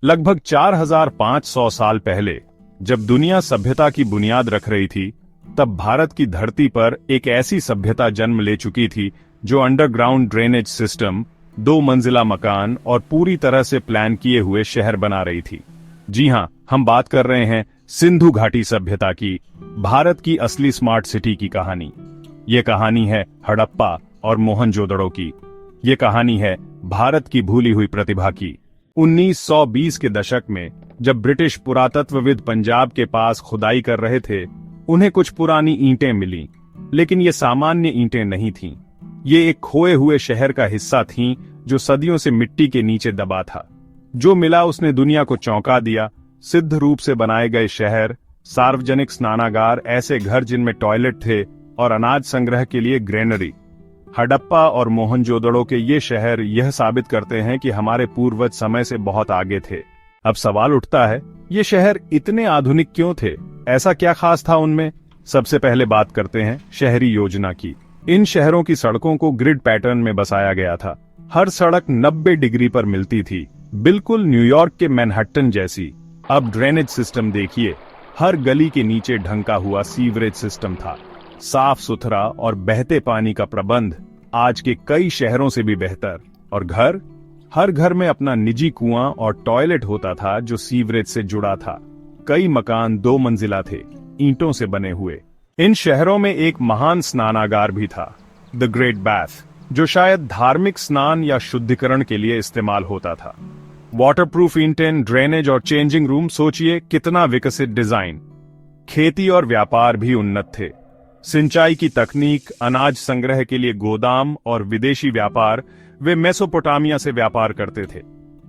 लगभग 4500 साल पहले जब दुनिया सभ्यता की बुनियाद रख रही थी, तब भारत की धरती पर एक ऐसी सभ्यता जन्म ले चुकी थी जो अंडरग्राउंड ड्रेनेज सिस्टम, 2 मंजिला मकान और पूरी तरह से प्लान किए हुए शहर बना रही थी। जी हां, हम बात कर रहे हैं सिंधु घाटी सभ्यता की, भारत की असली स्मार्ट सिटी की कहानी। ये कहानी है हड़प्पा और मोहनजोदड़ो की। ये कहानी है भारत की भूली हुई प्रतिभा की। 1920 के दशक में जब ब्रिटिश पुरातत्वविद पंजाब के पास खुदाई कर रहे थे, उन्हें कुछ पुरानी ईंटें मिलीं, लेकिन ये सामान्य ईंटें नहीं थीं। ये एक खोए हुए शहर का हिस्सा थीं जो सदियों से मिट्टी के नीचे दबा था। जो मिला उसने दुनिया को चौंका दिया। सिद्ध रूप से बनाए गए शहर, सार्वजनिक स्नानागार, ऐसे घर जिनमें टॉयलेट थे और अनाज संग्रह के लिए ग्रेनरी। हड़प्पा और मोहनजोदड़ो के ये शहर यह साबित करते हैं कि हमारे पूर्वज समय से बहुत आगे थे। अब सवाल उठता है, ये शहर इतने आधुनिक क्यों थे? ऐसा क्या खास था उनमें? सबसे पहले बात करते हैं शहरी योजना की। इन शहरों की सड़कों को ग्रिड पैटर्न में बसाया गया था। हर सड़क 90 डिग्री पर मिलती थी, बिल्कुल न्यूयॉर्क के मैनहट्टन जैसी। अब ड्रेनेज सिस्टम देखिए, हर गली के नीचे ढंका हुआ सीवरेज सिस्टम था। साफ सुथरा और बहते पानी का प्रबंध आज के कई शहरों से भी बेहतर। और घर, हर घर में अपना निजी कुआं और टॉयलेट होता था जो सीवरेज से जुड़ा था। कई मकान 2 मंजिला थे, ईंटों से बने हुए। इन शहरों में एक महान स्नानागार भी था, द ग्रेट बाथ, जो शायद धार्मिक स्नान या शुद्धिकरण के लिए इस्तेमाल होता था। वाटरप्रूफ ईंटें, ड्रेनेज और चेंजिंग रूम, सोचिए कितना विकसित डिजाइन। खेती और व्यापार भी उन्नत थे। सिंचाई की तकनीक, अनाज संग्रह के लिए गोदाम और विदेशी व्यापार, वे मेसोपोटामिया से व्यापार करते थे।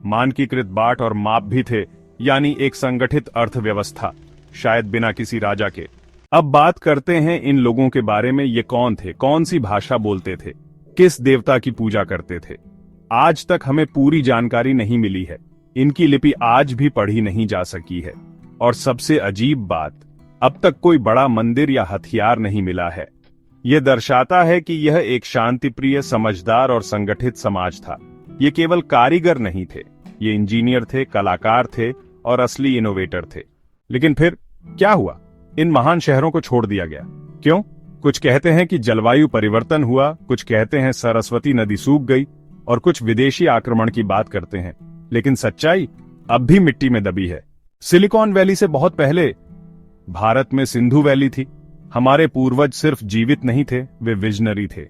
मानकीकृत बाट और माप भी थे, यानी एक संगठित अर्थव्यवस्था, शायद बिना किसी राजा के। अब बात करते हैं इन लोगों के बारे में। ये कौन थे, कौन सी भाषा बोलते थे, किस देवता की पूजा करते थे? आज तक हमें पूरी जानकारी नहीं मिली है। इनकी लिपि आज भी पढ़ी नहीं जा सकी है। और सबसे अजीब बात, अब तक कोई बड़ा मंदिर या हथियार नहीं मिला है। यह दर्शाता है कि यह एक शांतिप्रिय, समझदार और संगठित समाज था। ये केवल कारीगर नहीं थे, ये इंजीनियर थे, कलाकार थे और असली इनोवेटर थे। लेकिन फिर क्या हुआ? इन महान शहरों को छोड़ दिया गया। क्यों? कुछ कहते हैं कि जलवायु परिवर्तन हुआ, कुछ कहते हैं सरस्वती नदी सूख गई, और कुछ विदेशी आक्रमण की बात करते हैं। लेकिन सच्चाई अब भी मिट्टी में दबी है। सिलिकॉन वैली से बहुत पहले भारत में सिंधु वैली थी। हमारे पूर्वज सिर्फ जीवित नहीं थे, वे विजनरी थे।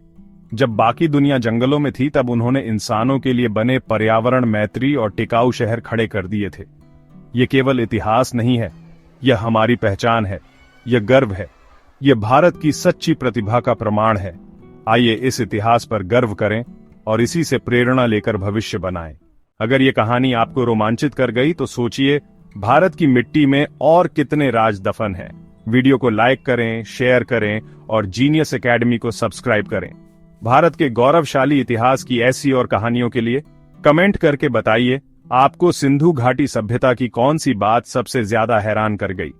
जब बाकी दुनिया जंगलों में थी, तब उन्होंने इंसानों के लिए बने पर्यावरण मैत्री और टिकाऊ शहर खड़े कर दिए थे। ये केवल इतिहास नहीं है, यह हमारी पहचान है, यह गर्व है, यह भारत की सच्ची प्रतिभा का प्रमाण है। आइए इस इतिहास पर गर्व करें और इसी से प्रेरणा लेकर भविष्य बनाएं। अगर ये कहानी आपको रोमांचित कर गई तो सोचिए, भारत की मिट्टी में और कितने राज दफन हैं। वीडियो को लाइक करें, शेयर करें और जीनियस एकेडमी को सब्सक्राइब करें। भारत के गौरवशाली इतिहास की ऐसी और कहानियों के लिए कमेंट करके बताइए, आपको सिंधु घाटी सभ्यता की कौन सी बात सबसे ज्यादा हैरान कर गई।